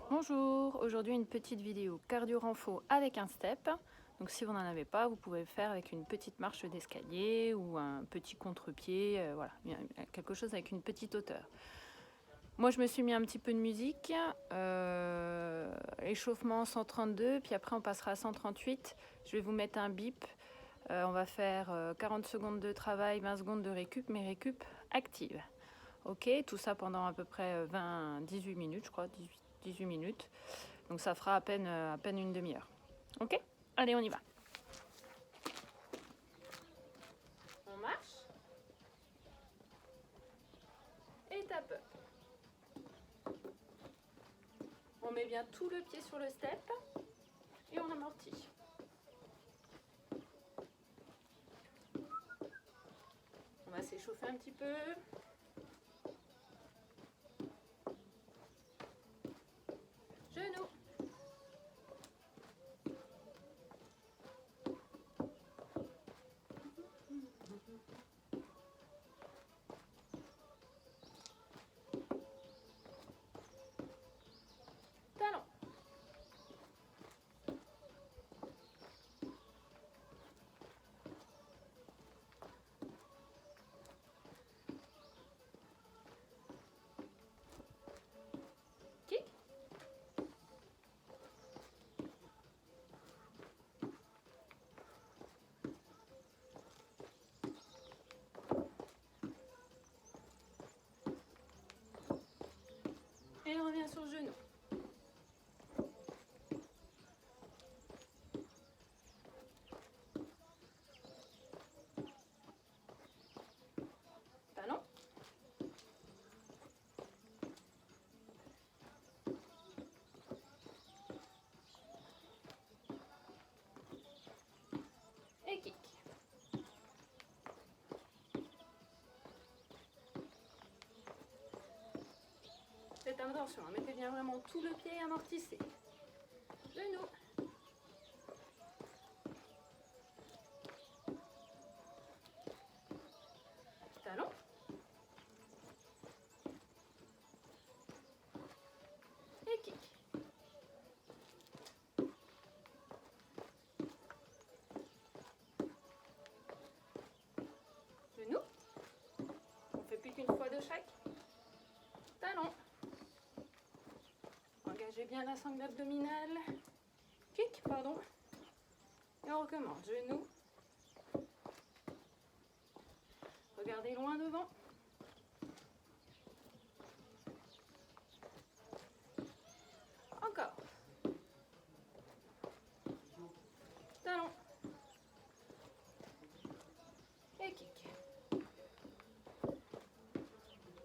Bonjour, aujourd'hui une petite vidéo cardio renfo avec un step. Donc si vous n'en avez pas, vous pouvez le faire avec une petite marche d'escalier ou un petit contre-pied, voilà, quelque chose avec une petite hauteur. Moi je me suis mis un petit peu de musique, échauffement 132, puis après on passera à 138. Je vais vous mettre un bip, on va faire 40 secondes de travail, 20 secondes de récup, mais récup active. Ok, tout ça pendant à peu près 18 minutes, je crois, 18 minutes. Donc ça fera à peine une demi-heure. Ok, allez, on y va. On marche. Et tape. On met bien tout le pied sur le step et on amortit. On va s'échauffer un petit peu. Genoux. Talons. Kick. Et on revient sur le genou. Talons. Et kick. Faites attention, mettez bien vraiment tout le pied et amortissez. Genoux. Talons. Et kick. Genoux. On fait plus qu'une fois de chaque. Talons. Engagez bien la sangle abdominale. Kick, pardon. Et on recommence. Genoux. Regardez loin devant. Encore. Talons. Et kick.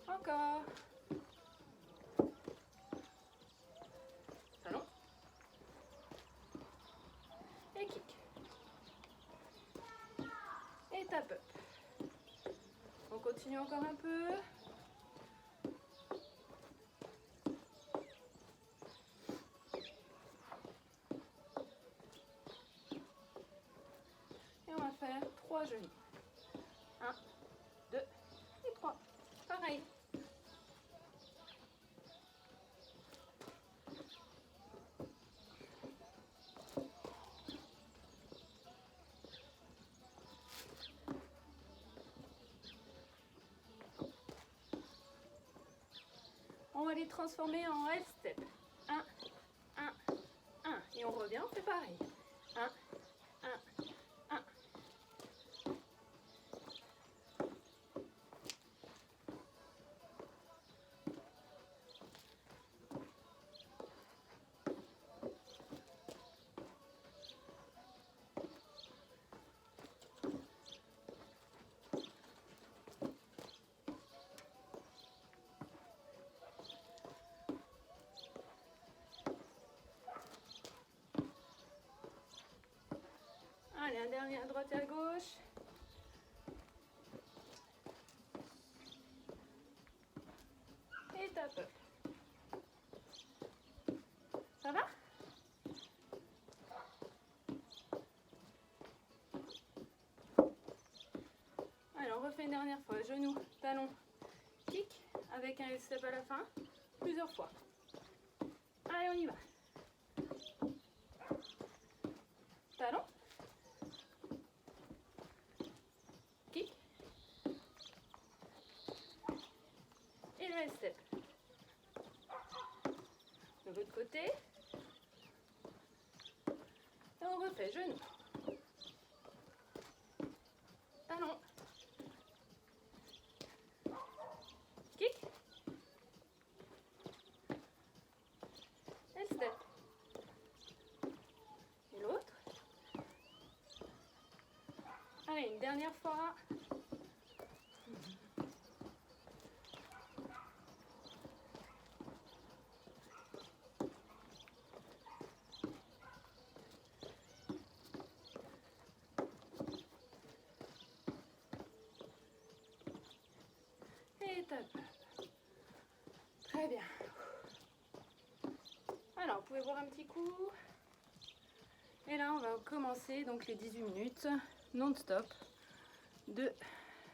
Encore. Talons. Et kick. Et tape up. On continue encore un peu. Et on va faire 3 genoux. 1, 2 et 3. Pareil. On va les transformer en half step. 1, 1, 1. Et on revient, on fait pareil. 1, 1, 1. Allez, un dernier à droite et à gauche. Et tape up. Ça va? Allez, on refait une dernière fois. Genoux, talons, kick, avec un step à la fin, plusieurs fois. Allez, on y va. Talon. Kick. Et le head step. De l'autre côté. Et on refait genou. Talon. Kick. Head step. Et l'autre. Allez, une dernière fois. Et tape. Très bien. Alors, vous pouvez boire un petit coup. Et là, on va commencer donc les 18 minutes non-stop de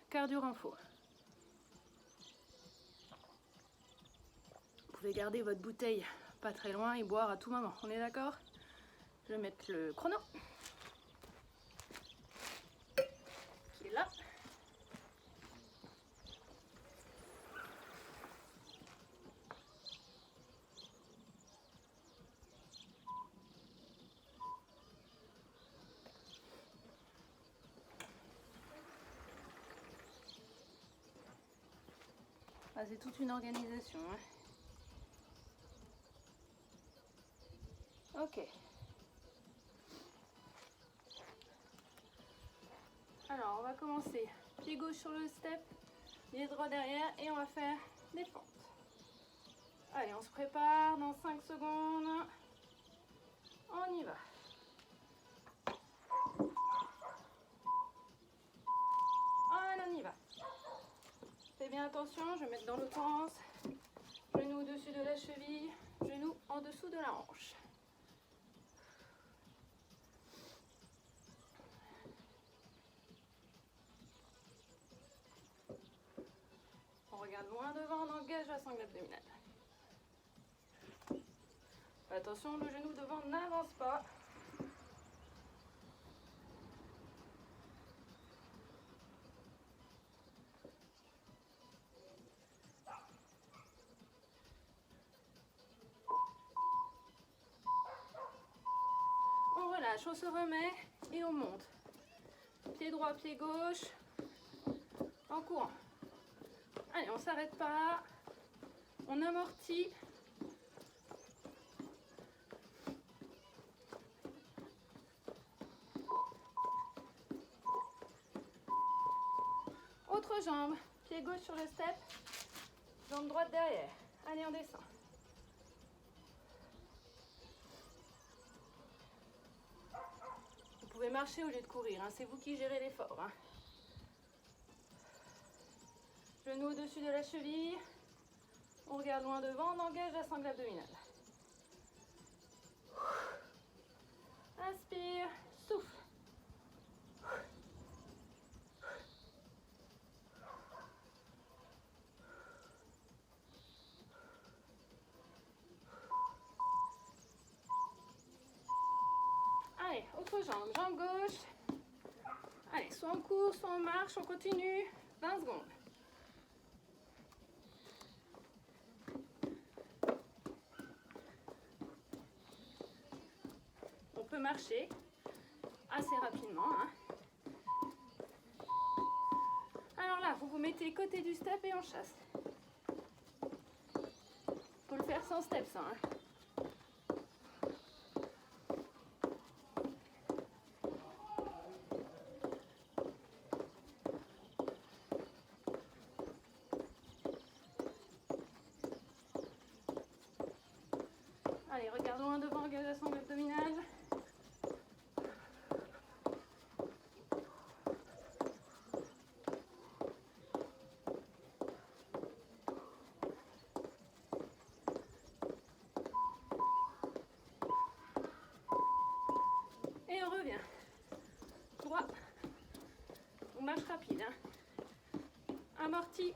cardio renfo. Vous pouvez garder votre bouteille pas très loin et boire à tout moment. On est d'accord? Je vais mettre le chrono qui est là. Ah, c'est toute une organisation. Hein. Ok. Alors, on va commencer. Pied gauche sur le step, pied droit derrière et on va faire des fentes. Allez, on se prépare dans 5 secondes. On y va. Allez, on y va. Fais bien attention, je vais mettre dans l'autre sens. Genou au-dessus de la cheville, genou en dessous de la hanche. On regarde loin devant, on engage la sangle abdominale. Attention, le genou devant n'avance pas. On relâche, on se remet et on monte. Pied droit, pied gauche, en courant. Allez, on s'arrête pas. On amortit. Autre jambe, pied gauche sur le step, jambe droite derrière. Allez, on descend. Vous pouvez marcher au lieu de courir, hein. C'est vous qui gérez l'effort. Hein. Genou au-dessus de la cheville. On regarde loin devant, on engage la sangle abdominale. Inspire, souffle. Allez, autre jambe, jambe gauche. Allez, soit on court, soit on marche, on continue. 20 secondes. On peut marcher assez rapidement. Hein. Alors là, vous vous mettez côté du step et on chasse. Faut le faire sans step, ça. Hein. Allez, regarde loin devant, engage la sangle abdominale. Et on revient. Droit. On marche rapide. Hein. Amorti.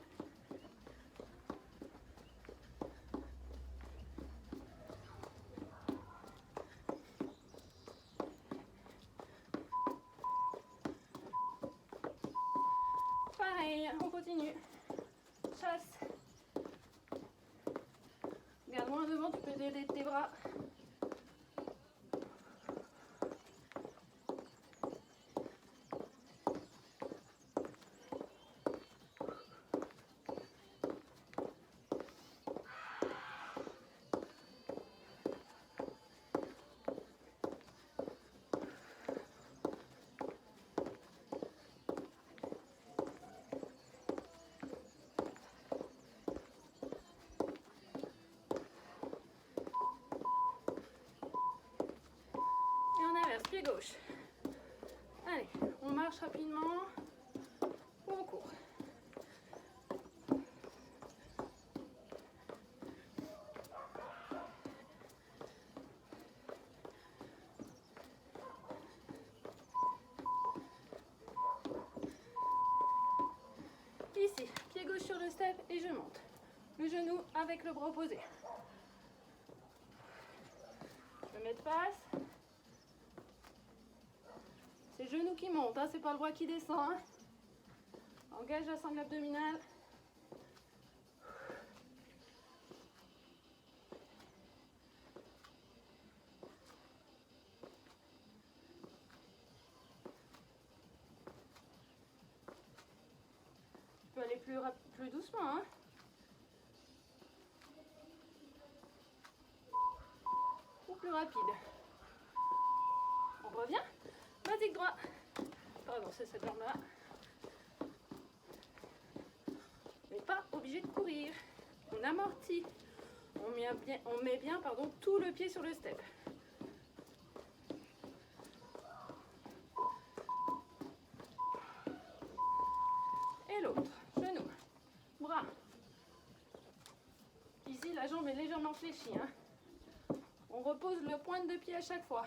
continue. Chasse. Garde loin devant, tu peux t'aider de tes bras. Pied gauche. Allez, on marche rapidement ou on court. Ici, pied gauche sur le step et je monte. Le genou avec le bras opposé. Je mets de face. C'est le genou qui monte, hein, c'est pas le bras qui descend. Hein. Engage la sangle abdominale. Tu peux aller plus doucement. Hein. Ou plus rapide. On revient. Basique droit. Pardon, c'est cette jambe-là. Mais pas obligé de courir. On amortit. On met bien tout le pied sur le step. Et l'autre. Genou. Bras. Ici, la jambe est légèrement fléchie. Hein. On repose le pointe de pied à chaque fois.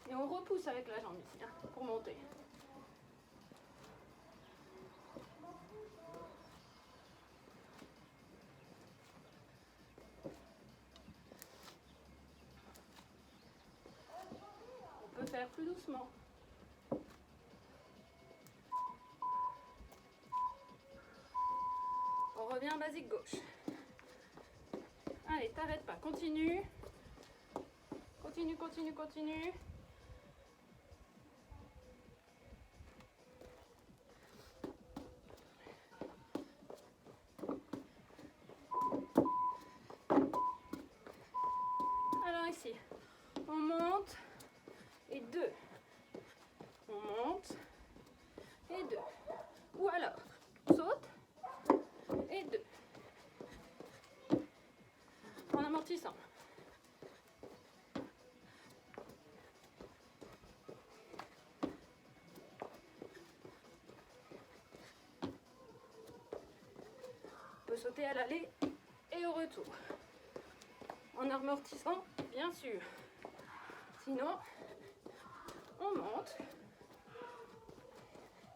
Et on repousse avec la jambe ici, hein, pour monter. On peut faire plus doucement. On revient basique gauche. Allez, t'arrêtes pas, continue. Continue, continue, continue. Alors ici, on monte et 2. On monte et 2. Ou alors, saute et 2. En amortissant. On peut sauter à l'aller et au retour. En amortissant, bien sûr. Sinon, on monte.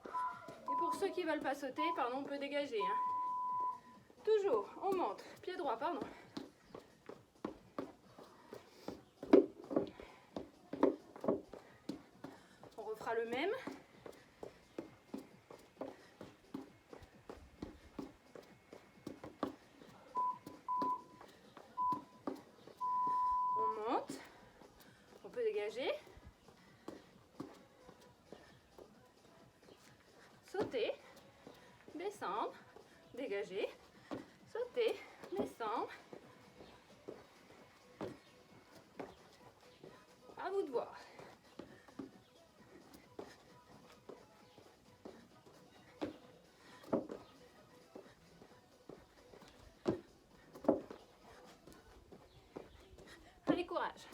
Et pour ceux qui ne veulent pas sauter, pardon, on peut dégager. Hein. Toujours, on monte. Pied droit, pardon. On refera le même. On monte. On peut dégager. Sauter. Descendre. Dégager. Sauter. Descendre. À vous de voir. Allez, courage.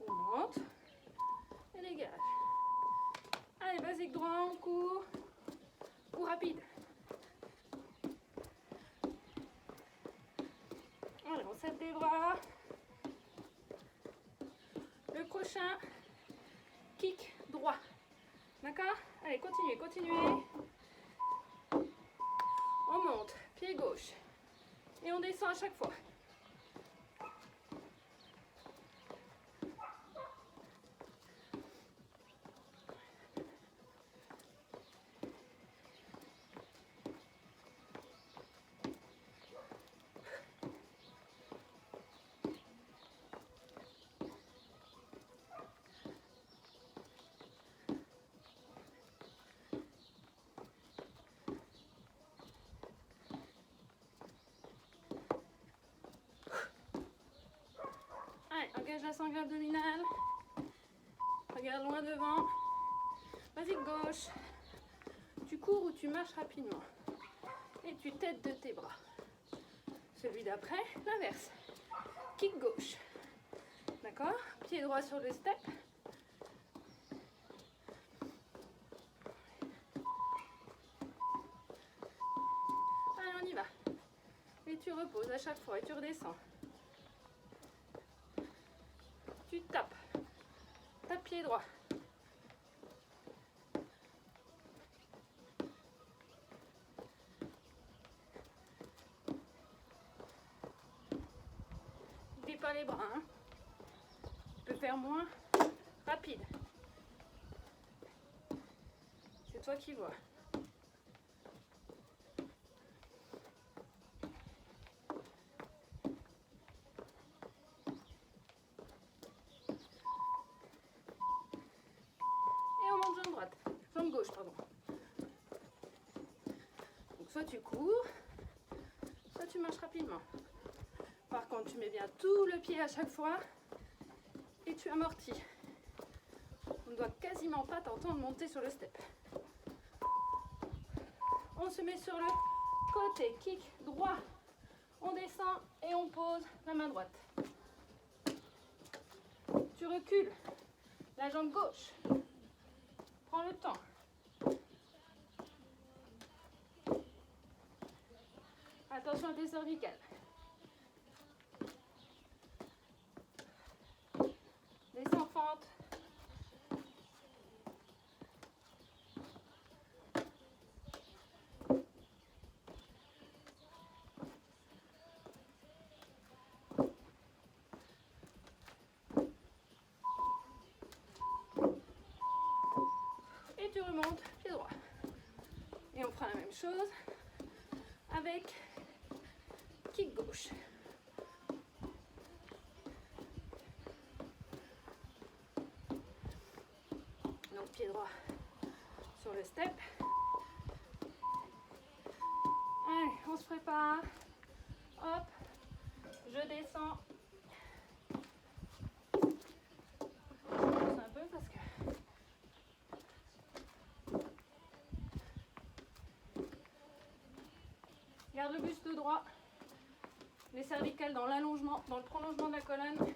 On monte et dégage. Allez, basique droit, on court. Ou rapide. Allez, on serre les bras. Le prochain, kick droit. D'accord? Allez, continuez, continuez. On monte. Pied pied gauche. Et on descend à chaque fois. Engage la sangle abdominale. Regarde loin devant. Vas-y, gauche. Tu cours ou tu marches rapidement. Et tu t'aides de tes bras. Celui d'après, l'inverse. Kick gauche. D'accord? Pied droit sur le step. Allez, on y va. Et tu reposes à chaque fois et tu redescends. Tu tapes. Tape pied droit. N'oublie pas les bras. Hein. Tu peux faire moins rapide. C'est toi qui vois. Jambe gauche, pardon. Donc soit tu cours, soit tu marches rapidement. Par contre, tu mets bien tout le pied à chaque fois et tu amortis. On ne doit quasiment pas t'entendre monter sur le step. On se met sur le côté, kick droit. On descend et on pose la main droite. Tu recules la jambe gauche. Prends le temps. Attention à tes cervicales. Descends fente. Et tu remontes pied droit. Et on fera la même chose avec kick gauche. Donc pied droit sur le step. Allez, on se prépare. Hop, je descends. Je pousse un peu parce que garde le buste droit. Les cervicales dans l'allongement, dans le prolongement de la colonne.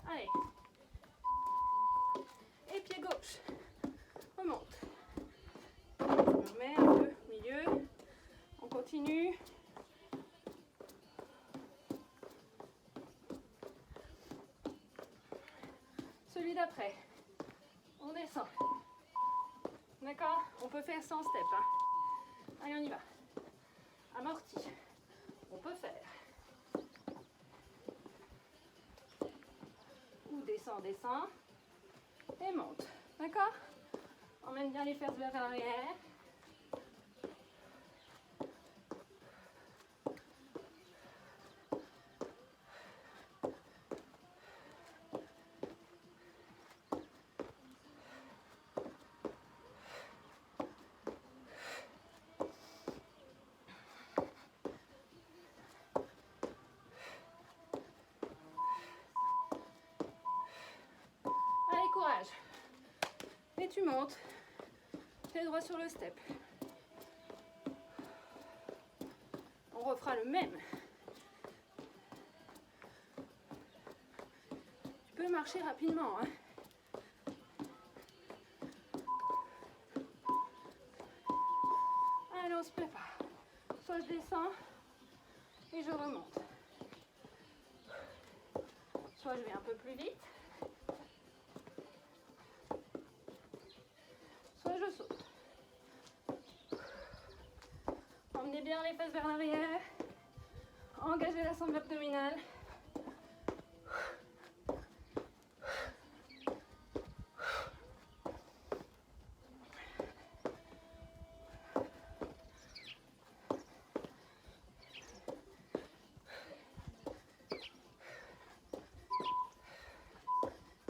Allez. Et pied gauche. Remonte. Je me remets un peu au milieu. On continue. Celui d'après. On descend. D'accord? On peut faire sans step. Hein. Allez, on y va. Amorti. On peut faire. Ou descend, descend. Et monte. D'accord? Emmène bien les fesses vers l'arrière. Allez, courage. Et tu montes. Pied droit sur le step. On refera le même. Tu peux marcher rapidement. Hein. Allez, on se prépare. Soit je descends et je remonte. Soit je vais un peu plus vite. Soit je saute. Emmenez bien les fesses vers l'arrière. Engagez la sangle abdominale.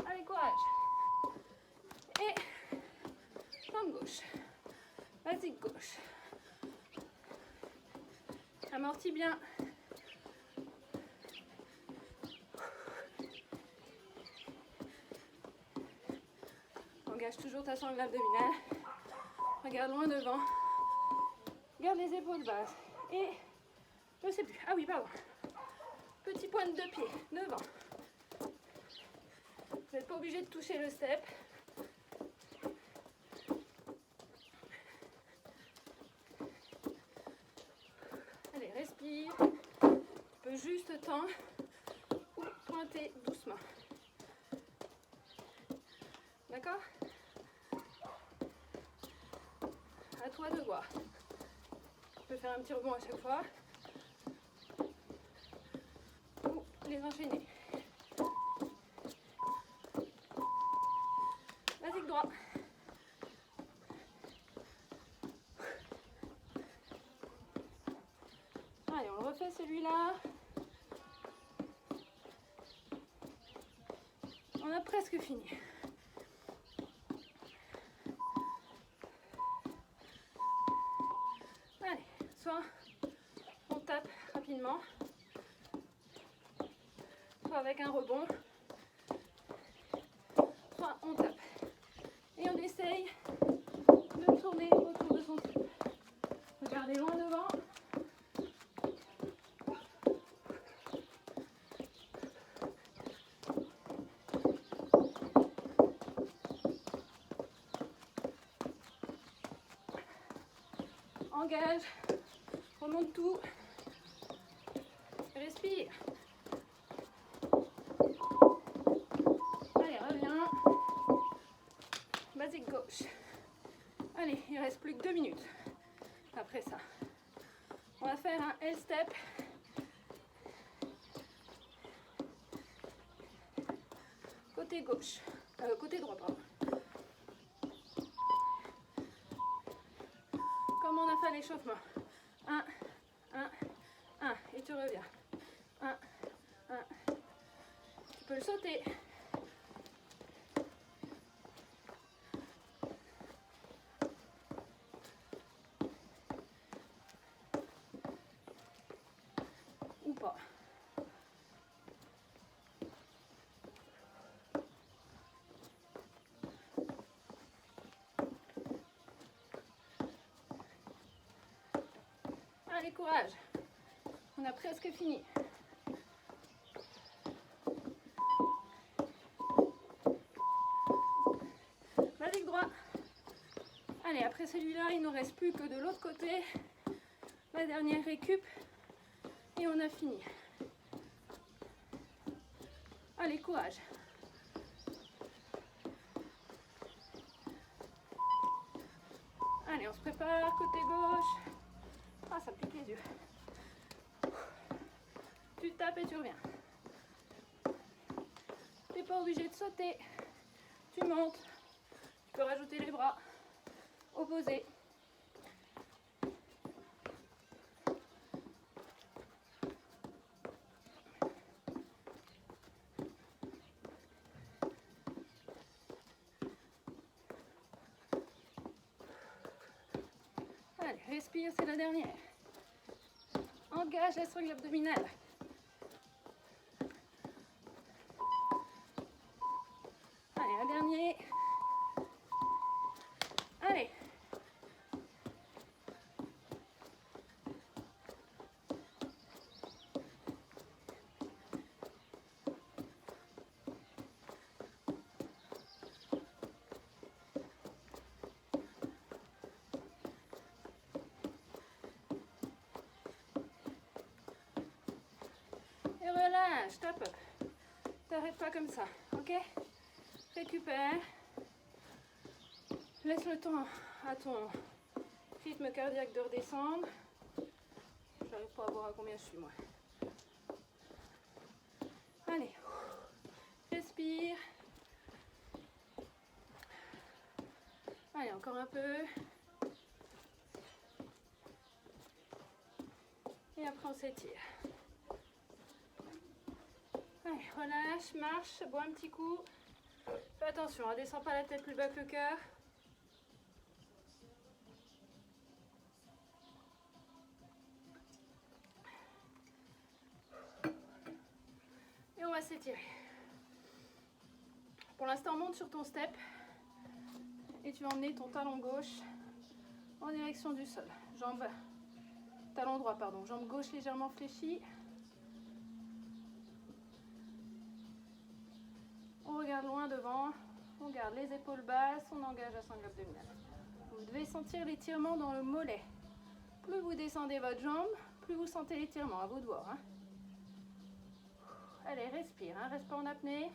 Allez, courage. Et jambe gauche. Basique gauche. Amortis bien. Engage toujours ta sangle abdominale. Regarde loin devant. Garde les épaules basses. Et je sais plus. Ah oui, pardon. Petit pointe de pied devant. Vous n'êtes pas obligé de toucher le step. Allez, respire. Tu peux juste tendre ou pointer doucement. D'accord? À toi de voir. Tu peux faire un petit rebond à chaque fois. Ou les enchaîner. Basique droit. Allez, on refait celui-là. On a presque fini. Allez, soit on tape rapidement, soit avec un rebond, soit on tape. Et on essaye de tourner autour de son trip. Regardez loin devant. Engage, remonte tout, respire. Allez, reviens. Basique gauche. Allez, il reste plus que 2 minutes. Après ça, on va faire un L-step. Côté gauche, côté droit, pardon. Comme on a fait l'échauffement. 1, 1, 1. Et tu reviens. 1, 1. Tu peux le sauter. Ou pas. Allez, courage. On a presque fini. Basique droit. Allez, après celui-là, il ne nous reste plus que de l'autre côté. La dernière récup. Et on a fini. Allez, courage. Allez, on se prépare, côté gauche. Ah, ça pique les yeux. Tu tapes et tu reviens. Tu n'es pas obligé de sauter. Tu montes. Tu peux rajouter les bras opposés. Allez, respire, c'est la dernière. Engage la sangle abdominale. Allez, un dernier. Allez. relâche, top up. T'arrêtes pas comme ça, ok? Récupère. Laisse le temps à ton rythme cardiaque de redescendre. J'arrive pas à voir à combien je suis moi. Allez, respire. Allez, encore un peu. Et après on s'étire. Allez, relâche, marche, bois un petit coup. Fais attention, ne descends pas la tête plus bas que le cœur. Et on va s'étirer. Pour l'instant, monte sur ton step. Et tu vas emmener ton talon gauche en direction du sol. Talon droit, pardon. Jambe gauche légèrement fléchie. On regarde loin devant. On garde les épaules basses. On engage la sangle abdominale. Vous devez sentir l'étirement dans le mollet. Plus vous descendez votre jambe, plus vous sentez l'étirement. À vous de voir. Hein. Allez, respire. Hein. Reste pas en apnée.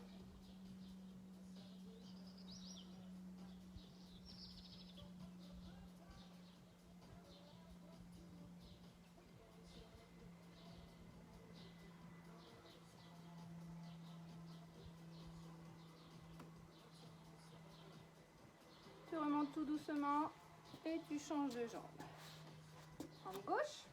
Tu remontes tout doucement et tu changes de jambe. Jambe gauche.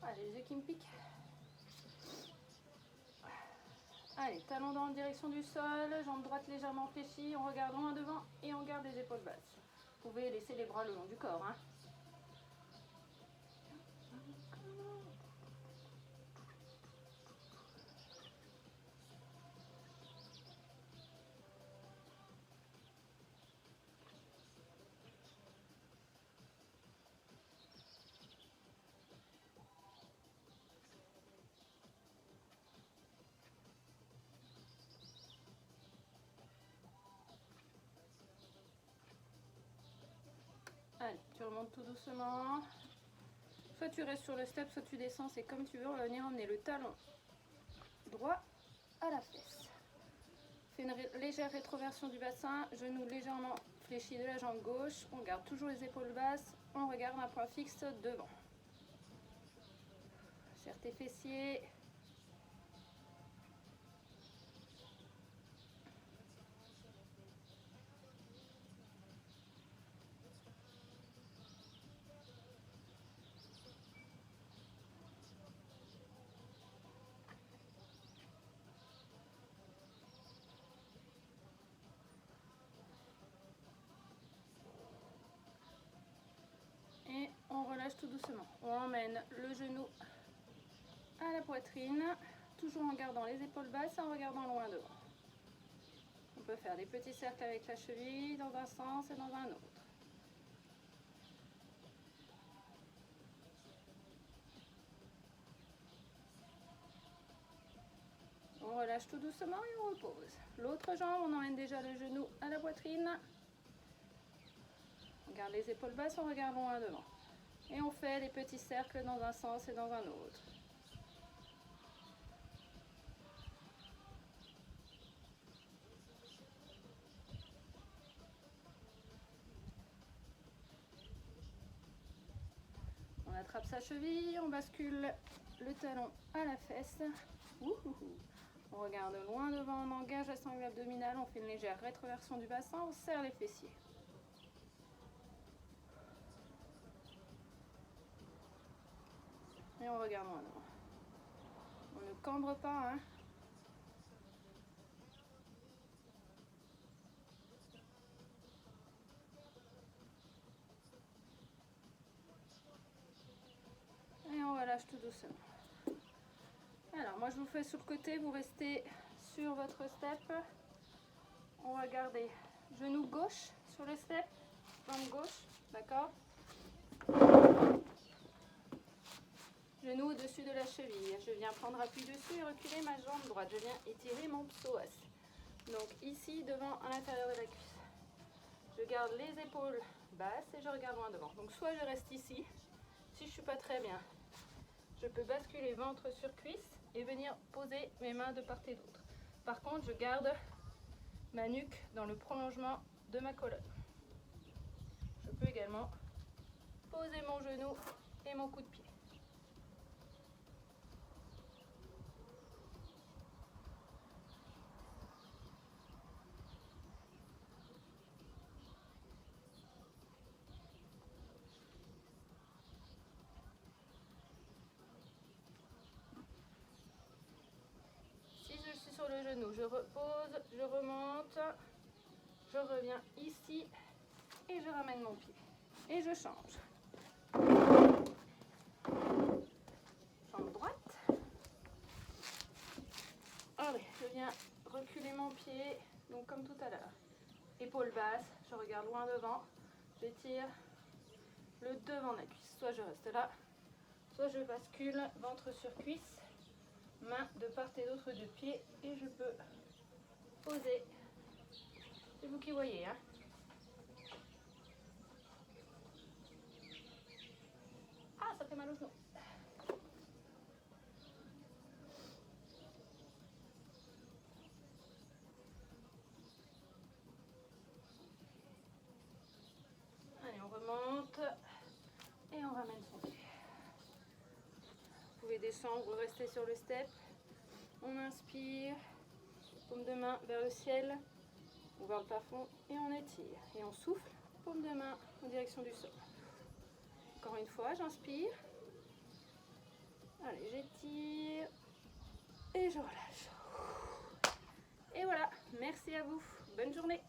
Allez, les yeux qui me piquent. Allez, talon droit en direction du sol, jambe droite légèrement fléchie, on regarde loin devant et on garde les épaules basses. Vous pouvez laisser les bras le long du corps. Hein. Allez, tu remontes tout doucement. Soit tu restes sur le step, soit tu descends, c'est comme tu veux. On va venir emmener le talon droit à la fesse. Fais une légère rétroversion du bassin, genou légèrement fléchi de la jambe gauche. On garde toujours les épaules basses. On regarde un point fixe devant. Serre tes fessiers. Et on relâche tout doucement. On emmène le genou à la poitrine, toujours en gardant les épaules basses et en regardant loin devant. On peut faire des petits cercles avec la cheville dans un sens et dans un autre. On relâche tout doucement et on repose. L'autre jambe, on emmène déjà le genou à la poitrine. On garde les épaules basses, on regarde loin devant. Et on fait des petits cercles dans un sens et dans un autre. On attrape sa cheville, on bascule le talon à la fesse. On regarde loin devant, on engage la sangle abdominale, on fait une légère rétroversion du bassin, on serre les fessiers. Et on regarde loin devant. On ne cambre pas, hein. Et on relâche tout doucement. Alors, moi je vous fais sur le côté, vous restez sur votre step. On va garder genou gauche sur le step, jambe gauche, d'accord? Genou au-dessus de la cheville. Je viens prendre appui dessus et reculer ma jambe droite. Je viens étirer mon psoas. Donc ici, devant, à l'intérieur de la cuisse. Je garde les épaules basse et je regarde loin devant. Donc soit je reste ici, si je ne suis pas très bien, je peux basculer ventre sur cuisse et venir poser mes mains de part et d'autre. Par contre, je garde ma nuque dans le prolongement de ma colonne. Je peux également poser mon genou et mon coup de pied. Sur le genou, je repose, je remonte, je reviens ici et je ramène mon pied et je change. Jambe droite. Allez, je viens reculer mon pied, donc comme tout à l'heure. Épaule basse, je regarde loin devant, j'étire le devant de la cuisse. Soit je reste là, soit je bascule ventre sur cuisse, main de part et d'autre du pied et je peux poser. C'est vous qui voyez, hein. Ah, ça fait mal au genou. Allez, on remonte et on ramène son pied. Vous pouvez descendre ou rester sur le step. On inspire, paume de main vers le ciel ou vers le plafond et on étire. Et on souffle, paume de main en direction du sol. Encore une fois, j'inspire. Allez, j'étire et je relâche. Et voilà, merci à vous. Bonne journée.